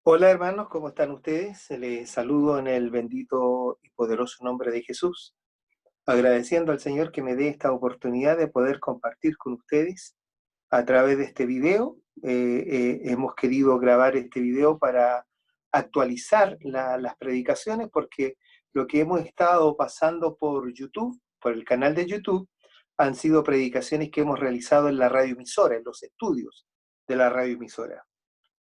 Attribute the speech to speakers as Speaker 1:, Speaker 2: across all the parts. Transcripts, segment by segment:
Speaker 1: Hola hermanos, ¿cómo están ustedes? Les saludo en el bendito y poderoso nombre de Jesús, agradeciendo al Señor que me dé esta oportunidad de poder compartir con ustedes a través de este video. Hemos querido grabar este video para actualizar las predicaciones porque lo que hemos estado pasando por YouTube, por el canal de YouTube, han sido predicaciones que hemos realizado en la radioemisora, en los estudios de la radioemisora.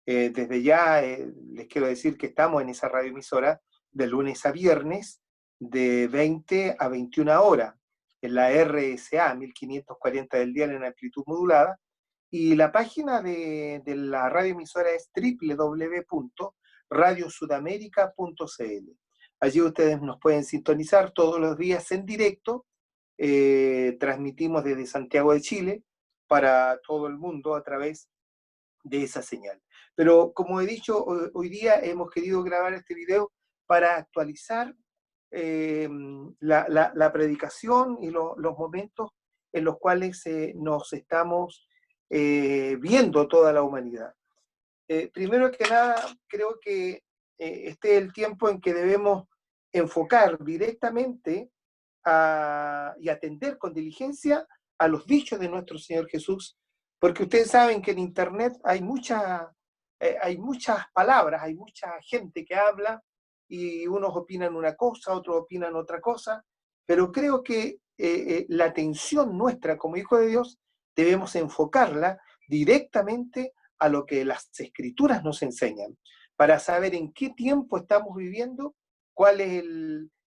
Speaker 1: Desde ya les quiero decir que estamos en esa radioemisora de lunes a viernes de 20 a 21 horas en la RSA 1540 del día en amplitud modulada, y la página de la radioemisora es www.radiosudamerica.cl. Allí ustedes nos pueden sintonizar todos los días en directo. Transmitimos desde Santiago de Chile para todo el mundo a través de esa señal. Pero como he dicho, hoy día hemos querido grabar este video para actualizar la predicación y los momentos en los cuales nos estamos viendo toda la humanidad. Primero que nada, creo que este es el tiempo en que debemos enfocar directamente y atender con diligencia a los dichos de nuestro Señor Jesús, porque ustedes saben que en Internet hay muchas palabras, hay mucha gente que habla y unos opinan una cosa, otros opinan otra cosa, pero creo que la atención nuestra como hijos de Dios debemos enfocarla directamente a lo que las Escrituras nos enseñan, para saber en qué tiempo estamos viviendo, cuál es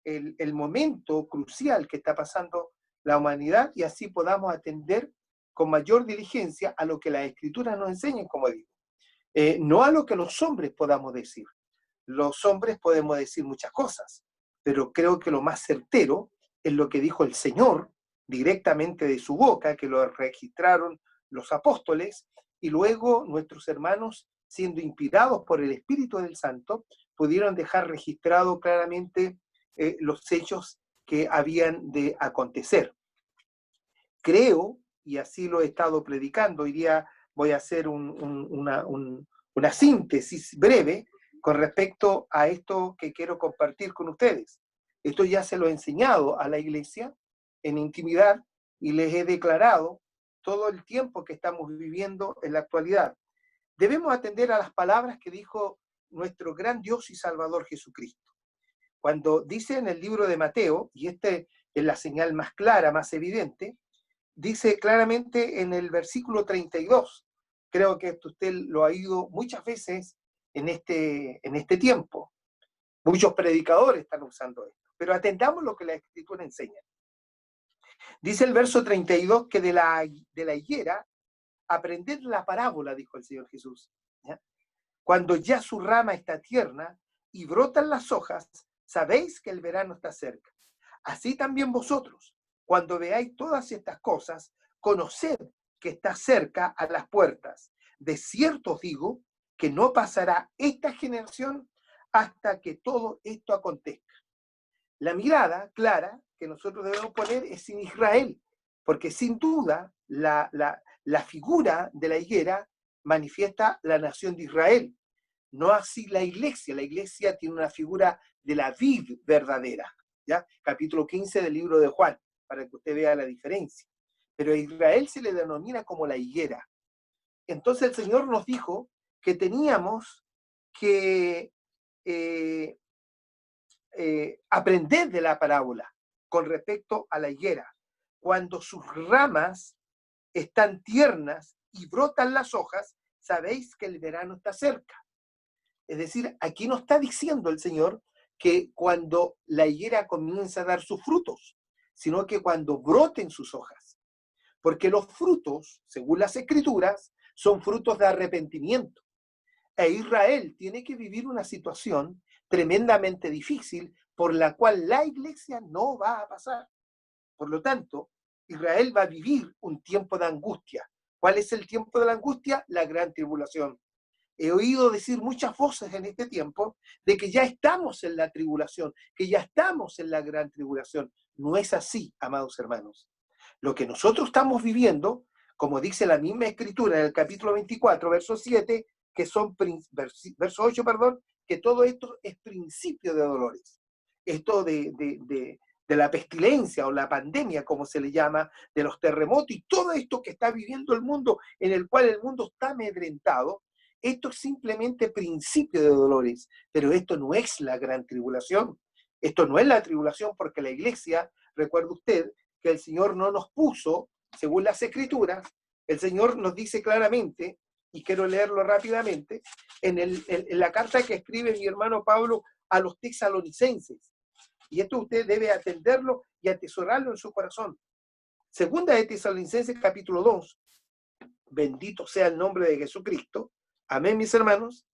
Speaker 1: el momento crucial que está pasando la humanidad, y así podamos atender con mayor diligencia a lo que las Escrituras nos enseñan, como digo. No a lo que los hombres podamos decir. Los hombres podemos decir muchas cosas, pero creo que lo más certero es lo que dijo el Señor directamente de su boca, que lo registraron los apóstoles, y luego nuestros hermanos, siendo inspirados por el Espíritu del Santo, pudieron dejar registrado claramente los hechos que habían de acontecer. Creo, y así lo he estado predicando, hoy día voy a hacer una síntesis breve con respecto a esto que quiero compartir con ustedes. Esto ya se lo he enseñado a la iglesia en intimidad y les he declarado todo el tiempo que estamos viviendo en la actualidad. Debemos atender a las palabras que dijo nuestro gran Dios y Salvador Jesucristo. Cuando dice en el libro de Mateo, y este es la señal más clara, más evidente, dice claramente en el versículo 32, creo que esto usted lo ha oído muchas veces en este tiempo. Muchos predicadores están usando esto, pero atendamos lo que la Escritura enseña. Dice el verso 32 que de la higuera aprended la parábola, dijo el Señor Jesús. ¿Ya? Cuando ya su rama está tierna y brotan las hojas, sabéis que el verano está cerca. Así también vosotros, cuando veáis todas estas cosas, conoced que está cerca a las puertas. De cierto os digo que no pasará esta generación hasta que todo esto acontezca. La mirada clara que nosotros debemos poner es en Israel, porque sin duda la figura de la higuera manifiesta la nación de Israel, no así la iglesia. La iglesia tiene una figura de la vid verdadera, ¿ya? Capítulo 15 del libro de Juan, para que usted vea la diferencia. Pero a Israel se le denomina como la higuera. Entonces el Señor nos dijo que teníamos que aprender de la parábola con respecto a la higuera. Cuando sus ramas están tiernas y brotan las hojas, sabéis que el verano está cerca. Es decir, aquí no está diciendo el Señor que cuando la higuera comienza a dar sus frutos, sino que cuando broten sus hojas. Porque los frutos, según las Escrituras, son frutos de arrepentimiento. E Israel tiene que vivir una situación tremendamente difícil por la cual la iglesia no va a pasar. Por lo tanto, Israel va a vivir un tiempo de angustia. ¿Cuál es el tiempo de la angustia? La gran tribulación. He oído decir muchas voces en este tiempo de que ya estamos en la tribulación, que ya estamos en la gran tribulación. No es así, amados hermanos. Lo que nosotros estamos viviendo, como dice la misma Escritura en el capítulo 24, verso 7, que son, verso 8, perdón, que todo esto es principio de dolores. Esto de la pestilencia o la pandemia, como se le llama, de los terremotos y todo esto que está viviendo el mundo, en el cual el mundo está amedrentado, esto es simplemente principio de dolores, pero esto no es la gran tribulación. Esto no es la tribulación porque la iglesia, recuerde usted, que el Señor no nos puso, según las Escrituras, el Señor nos dice claramente, y quiero leerlo rápidamente, en la carta que escribe mi hermano Pablo a los tesalonicenses. Y esto usted debe atenderlo y atesorarlo en su corazón. Segunda de Tesalonicenses, capítulo 2. Bendito sea el nombre de Jesucristo. Amén, mis hermanos.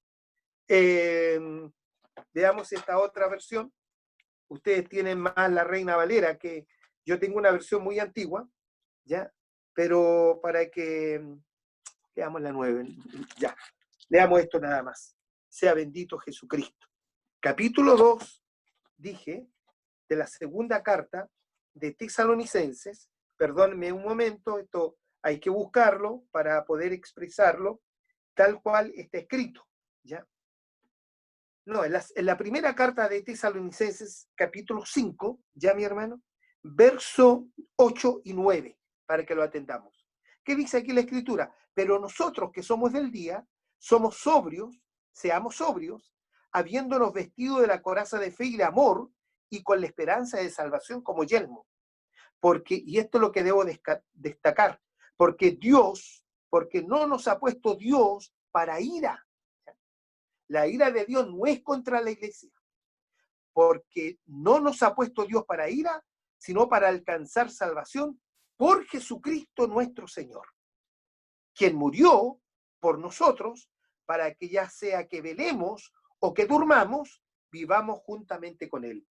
Speaker 1: Veamos esta otra versión. Ustedes tienen más la Reina Valera, que yo tengo una versión muy antigua, ¿ya? Pero para que veamos la 9, ya. Leamos esto nada más. Sea bendito Jesucristo. Capítulo 2, dije, de la segunda carta de Tesalonicenses. Perdónenme un momento, esto hay que buscarlo para poder expresarlo tal cual está escrito, ¿ya? No, en la primera carta de Tesalonicenses, capítulo 5, ya mi hermano, verso 8 y 9, para que lo atendamos. ¿Qué dice aquí la Escritura? Pero nosotros que somos del día, somos sobrios, seamos sobrios, habiéndonos vestido de la coraza de fe y de amor, y con la esperanza de salvación como yelmo. Porque, y esto es lo que debo destacar, porque no nos ha puesto Dios para ira. La ira de Dios no es contra la iglesia, porque no nos ha puesto Dios para ira, sino para alcanzar salvación por Jesucristo nuestro Señor, quien murió por nosotros para que ya sea que velemos o que durmamos, vivamos juntamente con Él.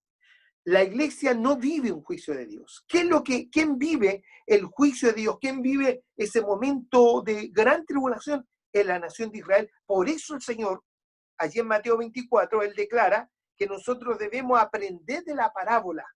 Speaker 1: La iglesia no vive un juicio de Dios. ¿Quién vive el juicio de Dios? ¿Quién vive ese momento de gran tribulación? En la nación de Israel. Por eso el Señor, allí en Mateo 24, Él declara que nosotros debemos aprender de la parábola.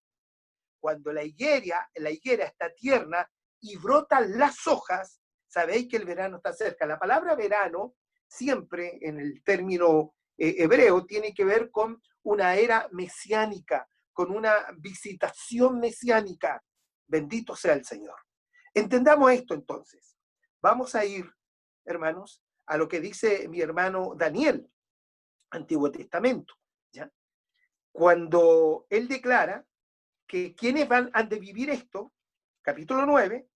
Speaker 1: Cuando la higuera está tierna y brotan las hojas, sabéis que el verano está cerca. La palabra verano, siempre en el término hebreo, tiene que ver con una era mesiánica, con una visitación mesiánica. Bendito sea el Señor. Entendamos esto entonces. Vamos a ir, hermanos, a lo que dice mi hermano Daniel, Antiguo Testamento, ¿ya? Cuando él declara que quienes han de vivir esto, capítulo 9,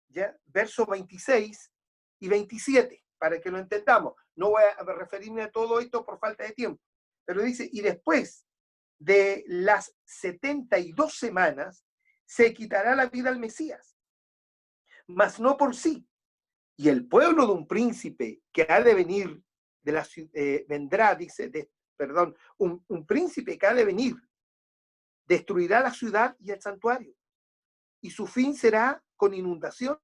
Speaker 1: ¿ya? Versos 26 y 27, para que lo entendamos. No voy a referirme a todo esto por falta de tiempo, pero dice, y después de las 72 semanas se quitará la vida al Mesías, mas no por sí. Y el pueblo de un príncipe que ha de venir, vendrá, dice, un príncipe que ha de venir, destruirá la ciudad y el santuario. Y su fin será con inundación,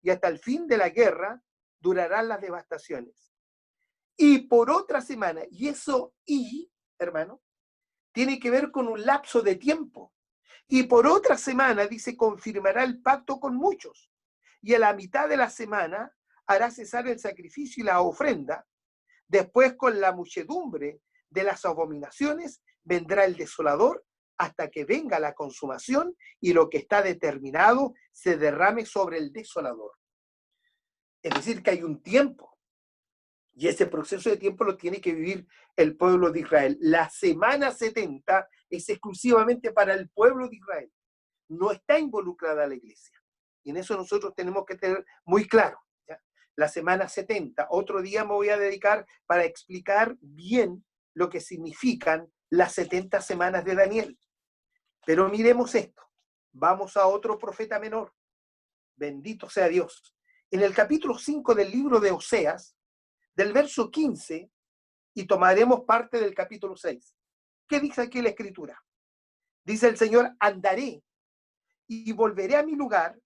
Speaker 1: y hasta el fin de la guerra durarán las devastaciones. Y por otra semana, hermano, tiene que ver con un lapso de tiempo. Y por otra semana, dice, confirmará el pacto con muchos. Y a la mitad de la semana hará cesar el sacrificio y la ofrenda. Después, con la muchedumbre de las abominaciones, vendrá el desolador hasta que venga la consumación y lo que está determinado se derrame sobre el desolador. Es decir, que hay un tiempo. Y ese proceso de tiempo lo tiene que vivir el pueblo de Israel. La semana 70 es exclusivamente para el pueblo de Israel. No está involucrada la iglesia. Y en eso nosotros tenemos que tener muy claro, ¿ya? La semana 70. Otro día me voy a dedicar para explicar bien lo que significan las 70 semanas de Daniel. Pero miremos esto. Vamos a otro profeta menor. Bendito sea Dios. En el capítulo 5 del libro de Oseas, del verso 15, y tomaremos parte del capítulo 6. ¿Qué dice aquí la Escritura? Dice el Señor, andaré y volveré a mi lugar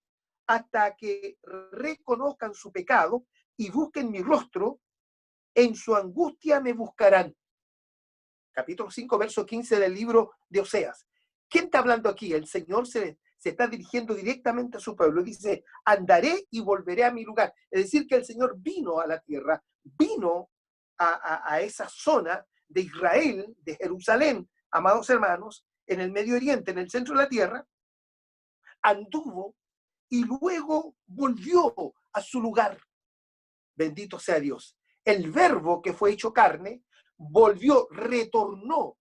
Speaker 1: hasta que reconozcan su pecado y busquen mi rostro, en su angustia me buscarán. Capítulo 5, verso 15 del libro de Oseas. ¿Quién está hablando aquí? El Señor se está dirigiendo directamente a su pueblo. Dice, andaré y volveré a mi lugar. Es decir, que el Señor vino a la tierra, vino a esa zona de Israel, de Jerusalén, amados hermanos, en el Medio Oriente, en el centro de la tierra, anduvo y luego volvió a su lugar. Bendito sea Dios. El verbo que fue hecho carne volvió, retornó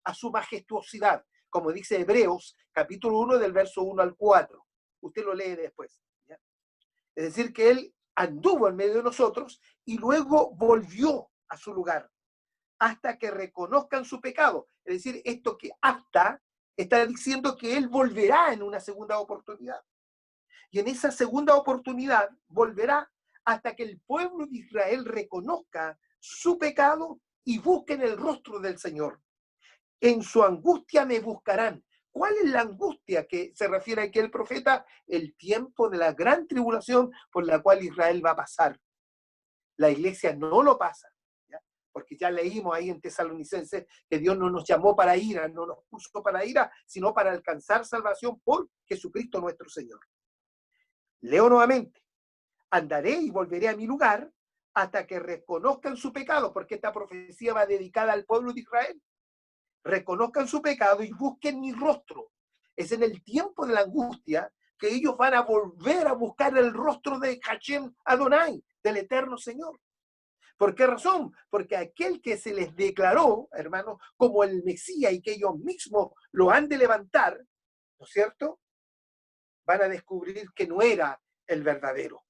Speaker 1: a su majestuosidad, como dice Hebreos, capítulo 1, del verso 1 al 4. Usted lo lee después, ¿ya? Es decir, que él anduvo en medio de nosotros y luego volvió a su lugar hasta que reconozcan su pecado. Es decir, esto que hasta está diciendo que él volverá en una segunda oportunidad. Y en esa segunda oportunidad volverá hasta que el pueblo de Israel reconozca su pecado y busquen el rostro del Señor. En su angustia me buscarán. ¿Cuál es la angustia que se refiere aquí el profeta? El tiempo de la gran tribulación por la cual Israel va a pasar. La iglesia no lo pasa, ¿ya? Porque ya leímos ahí en Tesalonicenses que Dios no nos llamó para ira, no nos puso para ira, sino para alcanzar salvación por Jesucristo nuestro Señor. Leo nuevamente. Andaré y volveré a mi lugar hasta que reconozcan su pecado, porque esta profecía va dedicada al pueblo de Israel. Reconozcan su pecado y busquen mi rostro. Es en el tiempo de la angustia que ellos van a volver a buscar el rostro de Hashem Adonai, del eterno Señor. ¿Por qué razón? Porque aquel que se les declaró, hermanos, como el Mesías y que ellos mismos lo han de levantar, ¿no es cierto? Van a descubrir que no era el verdadero.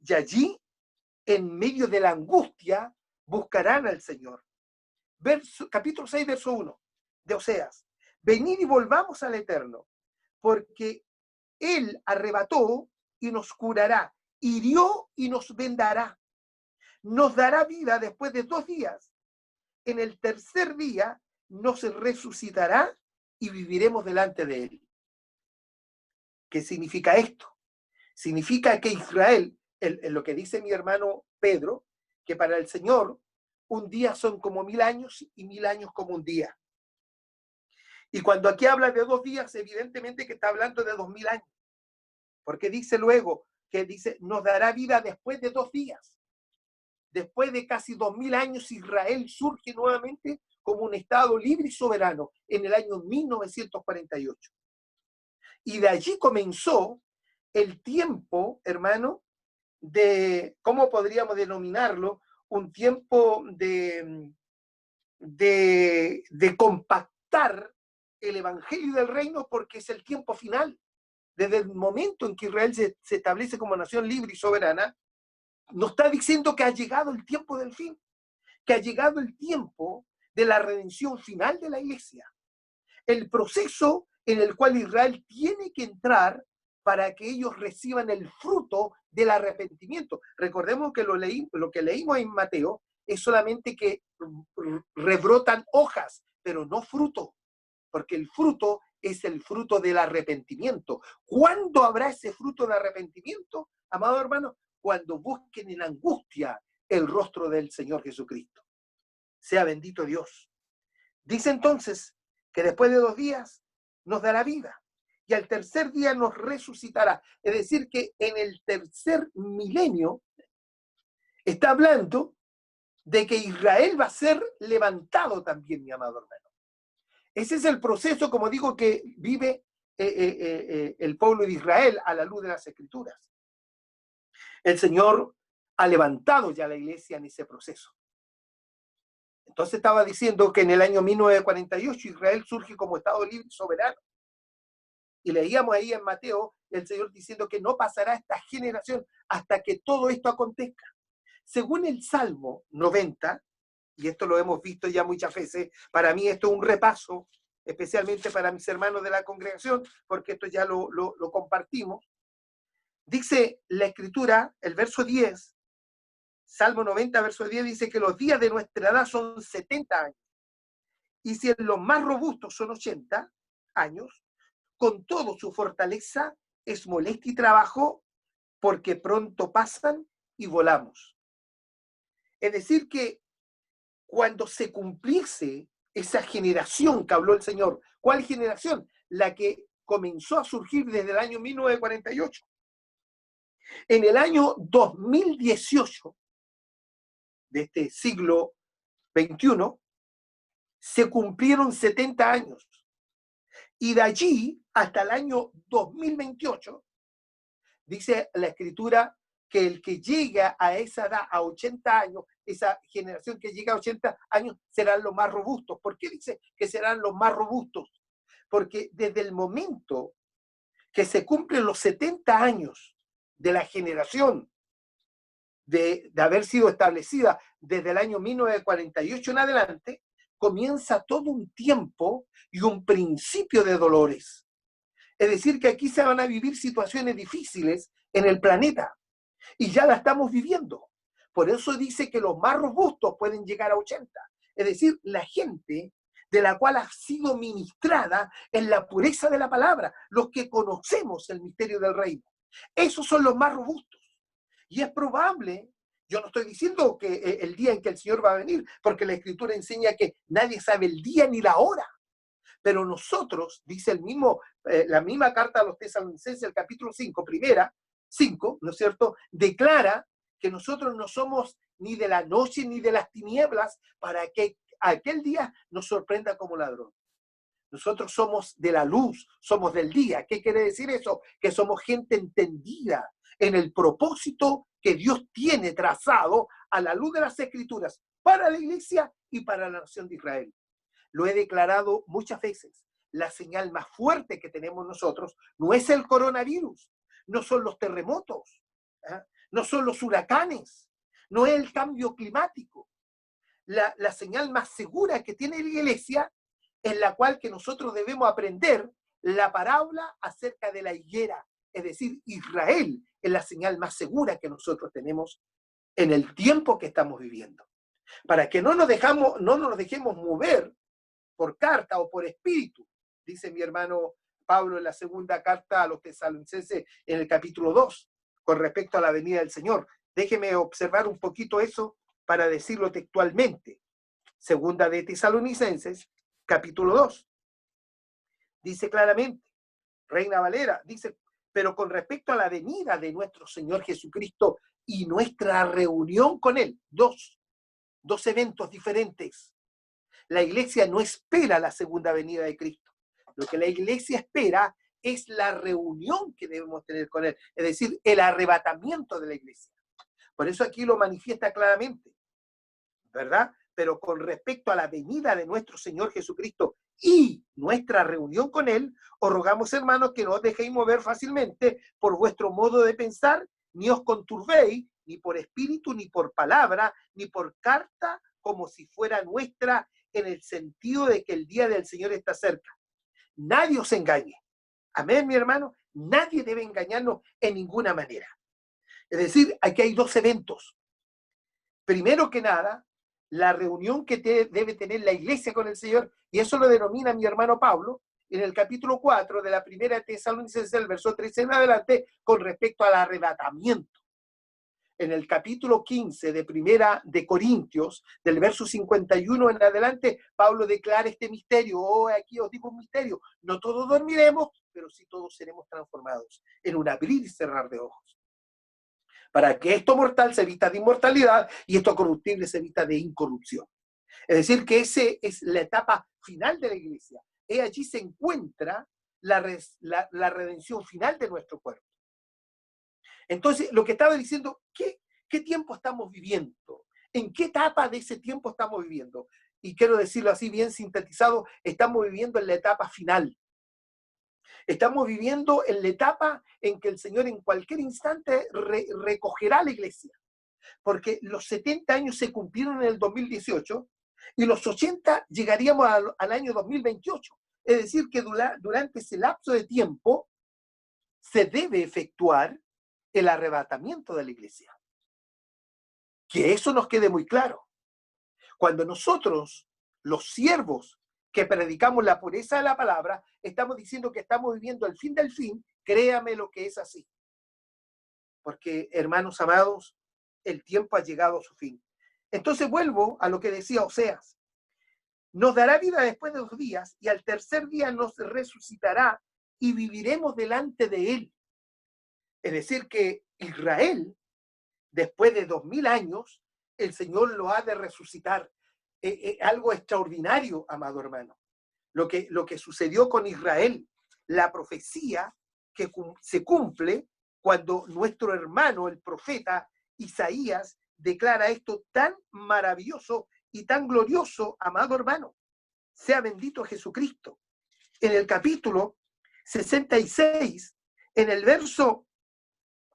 Speaker 1: Y allí, en medio de la angustia, buscarán al Señor. Capítulo 6, verso 1 de Oseas. Venid y volvamos al Eterno, porque Él arrebató y nos curará, hirió y nos vendará. Nos dará vida después de 2 días. En el tercer día nos resucitará y viviremos delante de Él. ¿Qué significa esto? Significa que Israel, en lo que dice mi hermano Pedro, que para el Señor un día son como 1000 años y 1000 años como un día. Y cuando aquí habla de 2 días, evidentemente que está hablando de 2000 años. Porque dice luego que dice, nos dará vida después de 2 días. Después de casi 2000 años, Israel surge nuevamente como un Estado libre y soberano en el año 1948. Y de allí comenzó el tiempo, hermano, de, ¿cómo podríamos denominarlo? Un tiempo de compactar el evangelio del reino, porque es el tiempo final. Desde el momento en que Israel se establece como nación libre y soberana, nos está diciendo que ha llegado el tiempo del fin, que ha llegado el tiempo de la redención final de la iglesia. El proceso en el cual Israel tiene que entrar para que ellos reciban el fruto del arrepentimiento. Recordemos que lo que leímos en Mateo es solamente que rebrotan hojas, pero no fruto, porque el fruto es el fruto del arrepentimiento. ¿Cuándo habrá ese fruto de arrepentimiento, amado hermano? Cuando busquen en angustia el rostro del Señor Jesucristo. Sea bendito Dios. Dice entonces que después de 2 días nos dará vida y al tercer día nos resucitará. Es decir, que en el tercer milenio está hablando de que Israel va a ser levantado también, mi amado hermano. Ese es el proceso, como digo, que vive el pueblo de Israel a la luz de las Escrituras. El Señor ha levantado ya la iglesia en ese proceso. Entonces estaba diciendo que en el año 1948 Israel surge como Estado libre y soberano. Y leíamos ahí en Mateo el Señor diciendo que no pasará esta generación hasta que todo esto acontezca. Según el Salmo 90, y esto lo hemos visto ya muchas veces, para mí esto es un repaso, especialmente para mis hermanos de la congregación, porque esto ya lo compartimos. Dice la Escritura, el verso 10, Salmo 90, verso 10, dice que los días de nuestra edad son 70 años. Y si en los más robustos son 80 años, con todo su fortaleza es molestia y trabajo, porque pronto pasan y volamos. Es decir que cuando se cumpliese esa generación que habló el Señor, ¿cuál generación? La que comenzó a surgir desde el año 1948. En el año 2018, de este siglo XXI, se cumplieron 70 años. Y de allí hasta el año 2028, dice la Escritura que el que llega a esa edad, a 80 años, esa generación que llega a 80 años, serán los más robustos. ¿Por qué dice que serán los más robustos? Porque desde el momento que se cumplen los 70 años de la generación de haber sido establecida desde el año 1948 en adelante, comienza todo un tiempo y un principio de dolores. Es decir, que aquí se van a vivir situaciones difíciles en el planeta y ya la estamos viviendo. Por eso dice que los más robustos pueden llegar a 80. Es decir, la gente de la cual ha sido ministrada en la pureza de la palabra, los que conocemos el misterio del reino. Esos son los más robustos. Y es probable, yo no estoy diciendo que el día en que el Señor va a venir, porque la Escritura enseña que nadie sabe el día ni la hora. Pero nosotros, dice la misma carta a los Tesalonicenses, el capítulo 5, primera, 5, ¿no es cierto?, declara que nosotros no somos ni de la noche ni de las tinieblas para que aquel día nos sorprenda como ladrón. Nosotros somos de la luz, somos del día. ¿Qué quiere decir eso? Que somos gente entendida en el propósito que Dios tiene trazado a la luz de las Escrituras para la iglesia y para la nación de Israel. Lo he declarado muchas veces. La señal más fuerte que tenemos nosotros no es el coronavirus, no son los terremotos, ¿eh? No son los huracanes, no es el cambio climático. La señal más segura que tiene la iglesia, en la cual que nosotros debemos aprender la parábola acerca de la higuera. Es decir, Israel es la señal más segura que nosotros tenemos en el tiempo que estamos viviendo. Para que no nos dejemos mover por carta o por espíritu, dice mi hermano Pablo en la segunda carta a los Tesalonicenses en el capítulo 2, con respecto a la venida del Señor. Déjeme observar un poquito eso para decirlo textualmente. Segunda de Tesalonicenses, capítulo 2. Dice claramente, Reina Valera, dice, pero con respecto a la venida de nuestro Señor Jesucristo y nuestra reunión con Él, dos eventos diferentes. La iglesia no espera la segunda venida de Cristo. Lo que la iglesia espera es la reunión que debemos tener con Él, es decir, el arrebatamiento de la iglesia. Por eso aquí lo manifiesta claramente, ¿verdad? Pero con respecto a la venida de nuestro Señor Jesucristo y nuestra reunión con Él, os rogamos, hermanos, que no os dejéis mover fácilmente por vuestro modo de pensar, ni os conturbéis, ni por espíritu, ni por palabra, ni por carta, como si fuera nuestra, en el sentido de que el día del Señor está cerca. Nadie os engañe. Amén, mi hermano. Nadie debe engañarnos en ninguna manera. Es decir, aquí hay dos eventos. Primero que nada, la reunión que debe tener la iglesia con el Señor, y eso lo denomina mi hermano Pablo, en el capítulo 4 de la primera de Tesalonicenses, el verso 13 en adelante, con respecto al arrebatamiento. En el capítulo 15 de Primera de Corintios, del verso 51 en adelante, Pablo declara este misterio. Oh, aquí os digo un misterio. No todos dormiremos, pero sí todos seremos transformados en un abrir y cerrar de ojos. Para que esto mortal se evita de inmortalidad y esto corruptible se evita de incorrupción. Es decir, que esa es la etapa final de la iglesia. Allí se encuentra la redención final de nuestro cuerpo. Entonces, lo que estaba diciendo, ¿qué tiempo estamos viviendo? ¿En qué etapa de ese tiempo estamos viviendo? Y quiero decirlo así bien sintetizado, estamos viviendo en la etapa final. Estamos viviendo en la etapa en que el Señor en cualquier instante recogerá la iglesia. Porque los 70 años se cumplieron en el 2018 y los 80 llegaríamos al año 2028. Es decir, que durante ese lapso de tiempo se debe efectuar el arrebatamiento de la iglesia. Que eso nos quede muy claro. Cuando nosotros, los siervos que predicamos la pureza de la palabra, estamos diciendo que estamos viviendo el fin del fin, créame lo que es así. Porque, hermanos amados, el tiempo ha llegado a su fin. Entonces vuelvo a lo que decía Oseas. Nos dará vida después de 2 días y al tercer día nos resucitará y viviremos delante de él. Es decir, que Israel, después de 2000 años, el Señor lo ha de resucitar. Algo extraordinario, amado hermano. Lo que sucedió con Israel, la profecía que se cumple cuando nuestro hermano, el profeta Isaías, declara esto tan maravilloso y tan glorioso, amado hermano. Sea bendito Jesucristo. En el capítulo 66, en el verso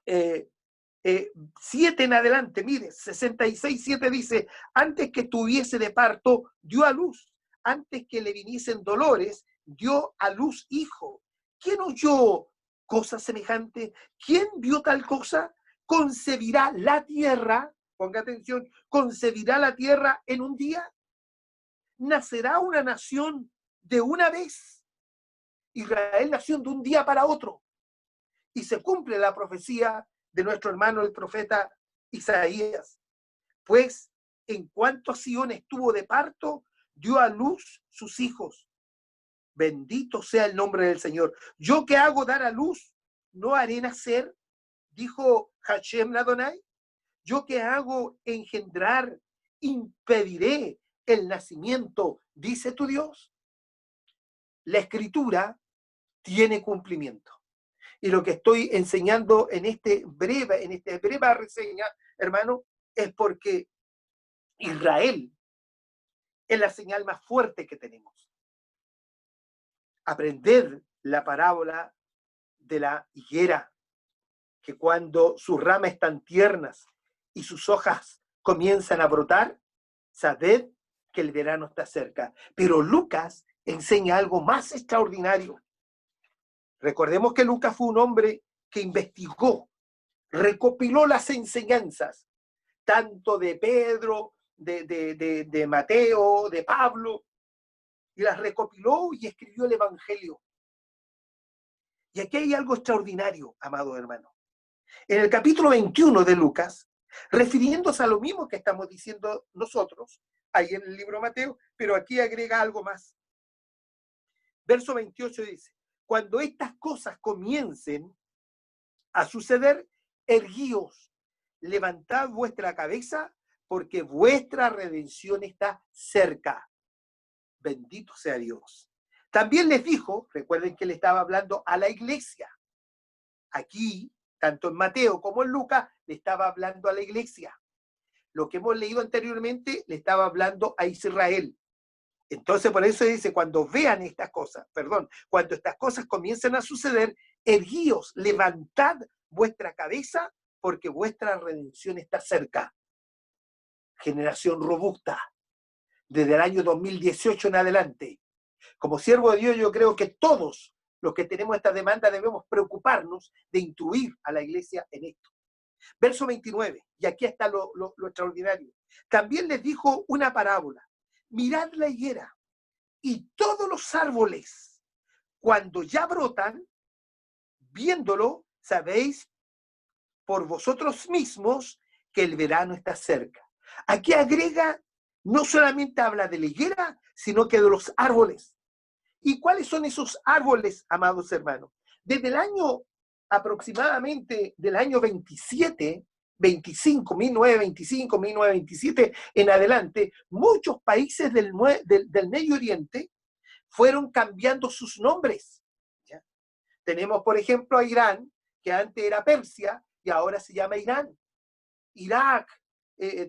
Speaker 1: 7 en adelante, mire, 66:7 dice: antes que tuviese de parto, dio a luz; antes que le viniesen dolores, dio a luz hijo. ¿Quién oyó cosa semejante? ¿Quién vio tal cosa? ¿Concebirá la tierra? Ponga atención, ¿concebirá la tierra en un día? ¿Nacerá una nación de una vez? Israel nació de un día para otro. Y se cumple la profecía de nuestro hermano el profeta Isaías. Pues en cuanto Sión estuvo de parto, dio a luz sus hijos. Bendito sea el nombre del Señor. Yo que hago dar a luz, no haré nacer, dijo Hashem Adonai. Yo que hago engendrar, impediré el nacimiento, dice tu Dios. La escritura tiene cumplimiento. Y lo que estoy enseñando en esta breve reseña, hermano, es porque Israel es la señal más fuerte que tenemos. Aprender la parábola de la higuera, que cuando sus ramas están tiernas y sus hojas comienzan a brotar, sabed que el verano está cerca. Pero Lucas enseña algo más extraordinario. Recordemos que Lucas fue un hombre que investigó, recopiló las enseñanzas, tanto de Pedro, de Mateo, de Pablo, y las recopiló y escribió el Evangelio. Y aquí hay algo extraordinario, amado hermano. En el capítulo 21 de Lucas, refiriéndose a lo mismo que estamos diciendo nosotros, ahí en el libro de Mateo, pero aquí agrega algo más. Verso 28 dice: cuando estas cosas comiencen a suceder, erguíos, levantad vuestra cabeza, porque vuestra redención está cerca. Bendito sea Dios. También les dijo, recuerden que le estaba hablando a la iglesia. Aquí, tanto en Mateo como en Lucas, le estaba hablando a la iglesia. Lo que hemos leído anteriormente le estaba hablando a Israel. Entonces, por eso dice: cuando vean estas cosas, cuando estas cosas comiencen a suceder, erguíos, levantad vuestra cabeza, porque vuestra redención está cerca. Generación robusta, desde el año 2018 en adelante. Como siervo de Dios, yo creo que todos los que tenemos esta demanda debemos preocuparnos de instruir a la iglesia en esto. Verso 29, y aquí está lo extraordinario. También les dijo una parábola: mirad la higuera y todos los árboles, cuando ya brotan, viéndolo, sabéis por vosotros mismos que el verano está cerca. Aquí agrega, no solamente habla de la higuera, sino que de los árboles. ¿Y cuáles son esos árboles, amados hermanos? Desde el año aproximadamente del año 1925, 1927 en adelante, muchos países del Medio Oriente fueron cambiando sus nombres. ¿Ya? Tenemos, por ejemplo, a Irán, que antes era Persia y ahora se llama Irán. Irak,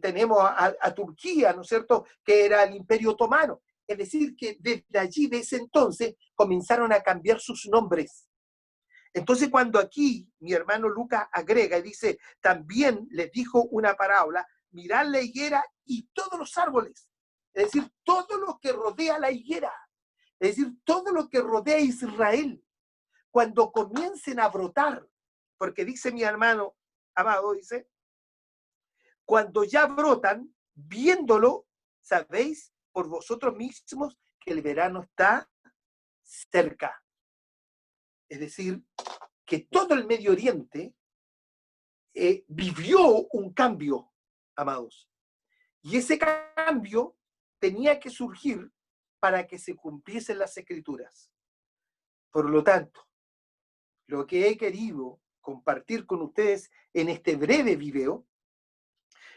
Speaker 1: tenemos a Turquía, ¿no es cierto?, que era el Imperio Otomano. Es decir, que desde allí, de ese entonces, comenzaron a cambiar sus nombres. Entonces, cuando aquí mi hermano Lucas agrega y dice: también les dijo una parábola, mirad la higuera y todos los árboles. Es decir, todo lo que rodea la higuera. Es decir, todo lo que rodea a Israel. Cuando comiencen a brotar, porque dice mi hermano amado, dice: cuando ya brotan, viéndolo, sabéis por vosotros mismos que el verano está cerca. Es decir, que todo el Medio Oriente vivió un cambio, amados. Y ese cambio tenía que surgir para que se cumpliesen las Escrituras. Por lo tanto, lo que he querido compartir con ustedes en este breve video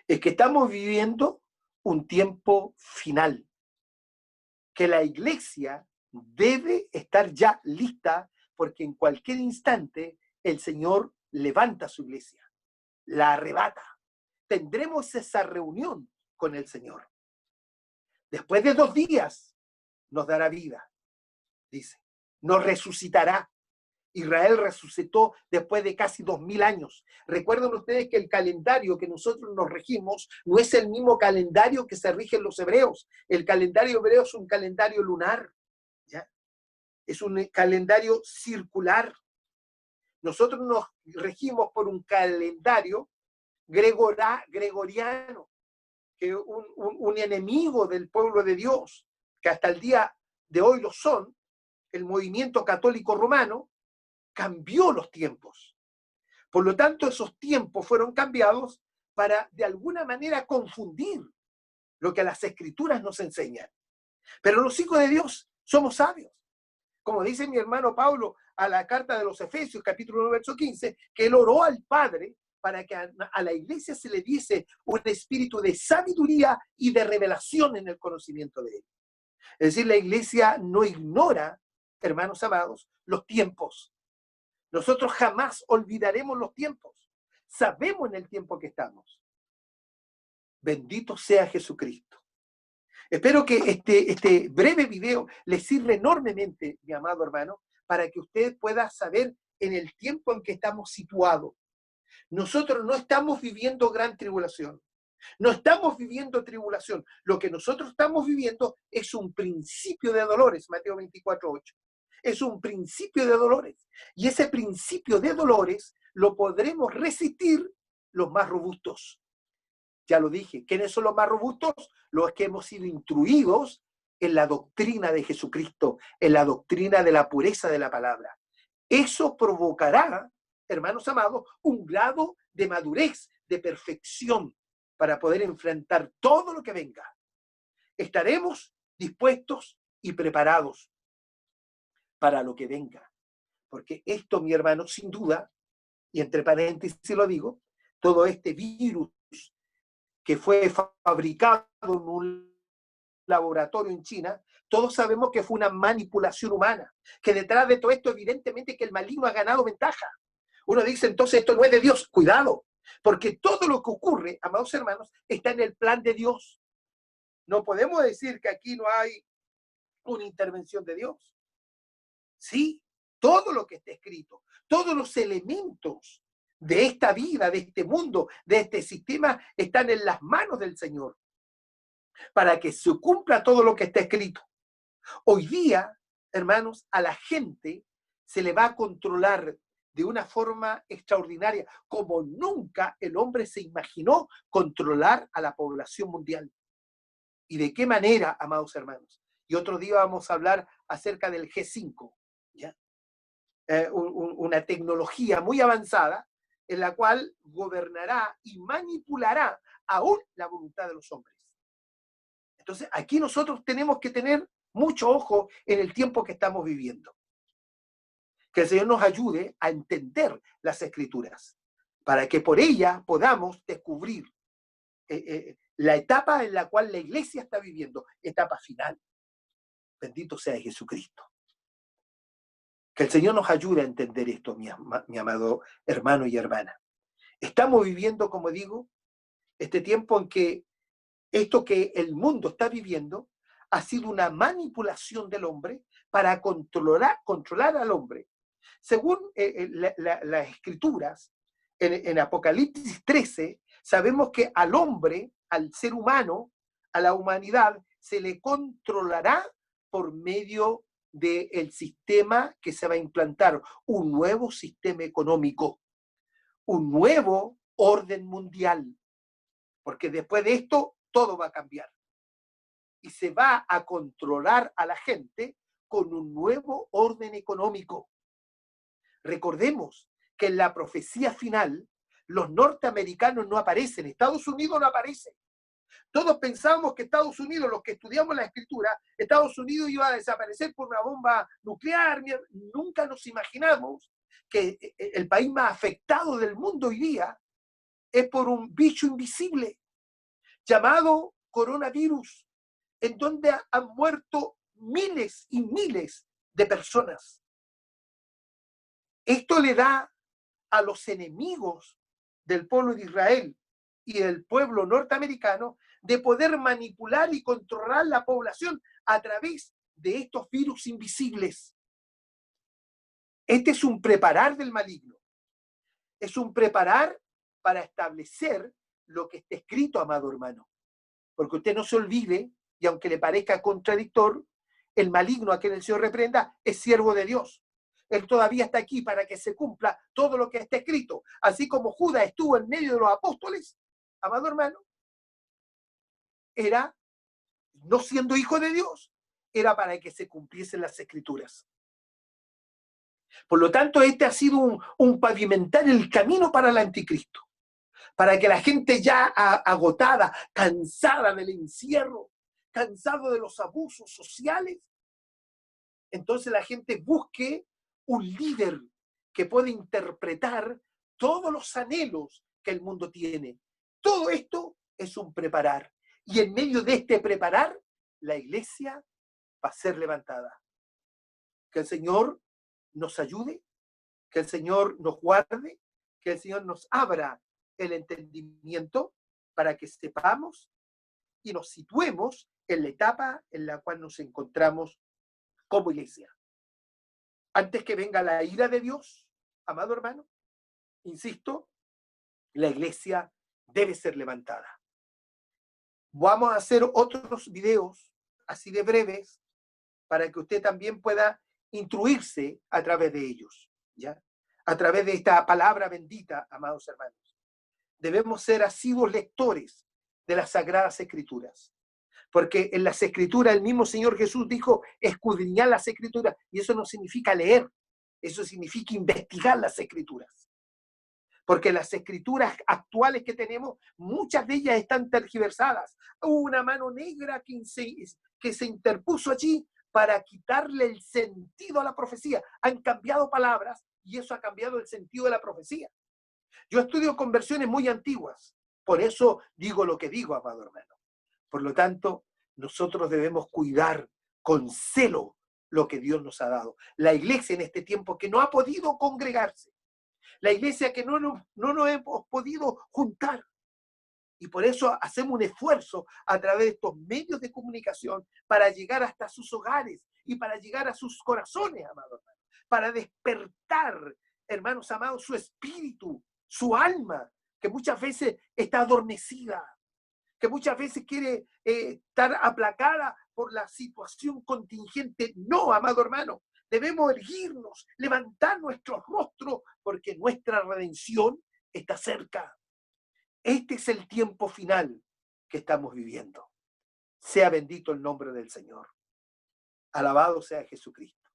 Speaker 1: es que estamos viviendo un tiempo final, que la iglesia debe estar ya lista, porque en cualquier instante el Señor levanta su iglesia, la arrebata. Tendremos esa reunión con el Señor. Después de 2 días nos dará vida, dice. Nos resucitará. Israel resucitó después de casi 2000 años. Recuerden ustedes que el calendario que nosotros nos regimos no es el mismo calendario que se rigen los hebreos. El calendario hebreo es un calendario lunar, ¿ya? Es un calendario circular. Nosotros nos regimos por un calendario gregoriano, que un enemigo del pueblo de Dios, que hasta el día de hoy lo son, el movimiento católico romano, cambió los tiempos. Por lo tanto, esos tiempos fueron cambiados para, de alguna manera, confundir lo que las Escrituras nos enseñan. Pero los hijos de Dios somos sabios. Como dice mi hermano Pablo a la carta de los Efesios, capítulo 9, verso 15, que él oró al Padre para que a la iglesia se le diese un espíritu de sabiduría y de revelación en el conocimiento de él. Es decir, la iglesia no ignora, hermanos amados, los tiempos. Nosotros jamás olvidaremos los tiempos. Sabemos en el tiempo que estamos. Bendito sea Jesucristo. Espero que este breve video les sirva enormemente, mi amado hermano, para que usted pueda saber en el tiempo en que estamos situados. Nosotros no estamos viviendo gran tribulación. No estamos viviendo tribulación. Lo que nosotros estamos viviendo es un principio de dolores, Mateo 24:8. Es un principio de dolores. Y ese principio de dolores lo podremos resistir los más robustos. Ya lo dije, ¿quiénes son los más robustos? Los que hemos sido instruidos en la doctrina de Jesucristo, en la doctrina de la pureza de la palabra. Eso provocará, hermanos amados, un grado de madurez, de perfección, para poder enfrentar todo lo que venga. Estaremos dispuestos y preparados para lo que venga. Porque esto, mi hermano, sin duda, y entre paréntesis lo digo, todo este virus que fue fabricado en un laboratorio en China, todos sabemos que fue una manipulación humana, que detrás de todo esto evidentemente que el maligno ha ganado ventaja. Uno dice, entonces esto no es de Dios. Cuidado, porque todo lo que ocurre, amados hermanos, está en el plan de Dios. No podemos decir que aquí no hay una intervención de Dios. Sí, todo lo que está escrito, todos los elementos de esta vida, de este mundo, de este sistema, están en las manos del Señor para que se cumpla todo lo que está escrito. Hoy día, hermanos, a la gente se le va a controlar de una forma extraordinaria, como nunca el hombre se imaginó controlar a la población mundial. ¿Y de qué manera, amados hermanos? Y otro día vamos a hablar acerca del G5, ¿ya? Una tecnología muy avanzada en la cual gobernará y manipulará aún la voluntad de los hombres. Entonces, aquí nosotros tenemos que tener mucho ojo en el tiempo que estamos viviendo. Que el Señor nos ayude a entender las Escrituras, para que por ellas podamos descubrir la etapa en la cual la iglesia está viviendo, etapa final. Bendito sea Jesucristo. Que el Señor nos ayude a entender esto, mi amado hermano y hermana. Estamos viviendo, como digo, este tiempo en que esto que el mundo está viviendo ha sido una manipulación del hombre para controlar al hombre. Según las Escrituras, en Apocalipsis 13, sabemos que al hombre, al ser humano, a la humanidad, se le controlará por medio del sistema que se va a implantar, un nuevo sistema económico, un nuevo orden mundial, porque después de esto todo va a cambiar y se va a controlar a la gente con un nuevo orden económico. Recordemos que en la profecía final los norteamericanos no aparecen, Estados Unidos no aparece. Todos pensábamos que Estados Unidos, los que estudiamos la Escritura, Estados Unidos iba a desaparecer por una bomba nuclear. Nunca nos imaginamos que el país más afectado del mundo hoy día es por un bicho invisible, llamado coronavirus, en donde han muerto miles y miles de personas. Esto le da a los enemigos del pueblo de Israel y del pueblo norteamericano de poder manipular y controlar la población a través de estos virus invisibles. Este es un preparar del maligno. Es un preparar para establecer lo que está escrito, amado hermano. Porque usted no se olvide, y aunque le parezca contradictor, el maligno a quien el Señor reprenda es siervo de Dios. Él todavía está aquí para que se cumpla todo lo que está escrito. Así como Judas estuvo en medio de los apóstoles, amado hermano, era, no siendo hijo de Dios, era para que se cumpliesen las escrituras. Por lo tanto, este ha sido un pavimentar el camino para el anticristo. Para que la gente ya agotada, cansada del encierro, cansado de los abusos sociales, entonces la gente busque un líder que pueda interpretar todos los anhelos que el mundo tiene. Todo esto es un preparar. Y en medio de este preparar, la iglesia va a ser levantada. Que el Señor nos ayude, que el Señor nos guarde, que el Señor nos abra el entendimiento para que sepamos y nos situemos en la etapa en la cual nos encontramos como iglesia. Antes que venga la ira de Dios, amado hermano, insisto, la iglesia debe ser levantada. Vamos a hacer otros videos así de breves para que usted también pueda instruirse a través de ellos, ¿ya? A través de esta palabra bendita, amados hermanos. Debemos ser asiduos lectores de las Sagradas Escrituras. Porque en las Escrituras el mismo Señor Jesús dijo escudriñar las Escrituras. Y eso no significa leer. Eso significa investigar las Escrituras. Porque las Escrituras actuales que tenemos, muchas de ellas están tergiversadas. Hubo una mano negra que se interpuso allí para quitarle el sentido a la profecía. Han cambiado palabras y eso ha cambiado el sentido de la profecía. Yo estudio conversiones muy antiguas, por eso digo lo que digo, amado hermano. Por lo tanto, nosotros debemos cuidar con celo lo que Dios nos ha dado. La iglesia en este tiempo que no ha podido congregarse, la iglesia que no nos hemos podido juntar, y por eso hacemos un esfuerzo a través de estos medios de comunicación para llegar hasta sus hogares y para llegar a sus corazones, amado hermano, para despertar, hermanos amados, su espíritu, su alma, que muchas veces está adormecida, que muchas veces quiere estar aplacada por la situación contingente. No, amado hermano, debemos erguirnos, levantar nuestros rostros, porque nuestra redención está cerca. Este es el tiempo final que estamos viviendo. Sea bendito el nombre del Señor. Alabado sea Jesucristo.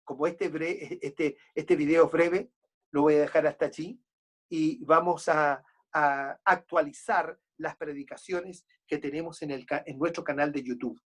Speaker 1: Como este video es breve, lo voy a dejar hasta allí y vamos a actualizar las predicaciones que tenemos en nuestro canal de YouTube.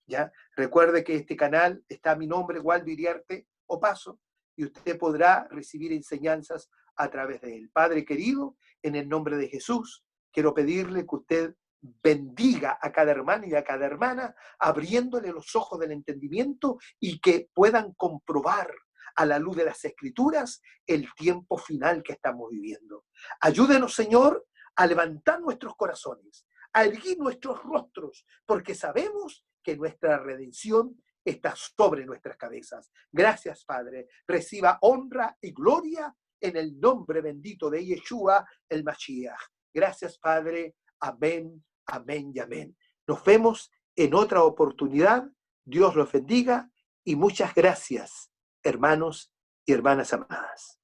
Speaker 1: ¿Ya? Recuerde que este canal está a mi nombre, Waldo Iriarte Opazo, y usted podrá recibir enseñanzas a través de él. Padre querido, en el nombre de Jesús, quiero pedirle que usted bendiga a cada hermano y a cada hermana, abriéndole los ojos del entendimiento y que puedan comprobar a la luz de las Escrituras el tiempo final que estamos viviendo. Ayúdenos, Señor, a levantar nuestros corazones, a erguir nuestros rostros, porque sabemos que nuestra redención está sobre nuestras cabezas. Gracias, Padre. Reciba honra y gloria en el nombre bendito de Yeshua, el Mashiach. Gracias, Padre. Amén, amén y amén. Nos vemos en otra oportunidad. Dios los bendiga y muchas gracias, hermanos y hermanas amadas.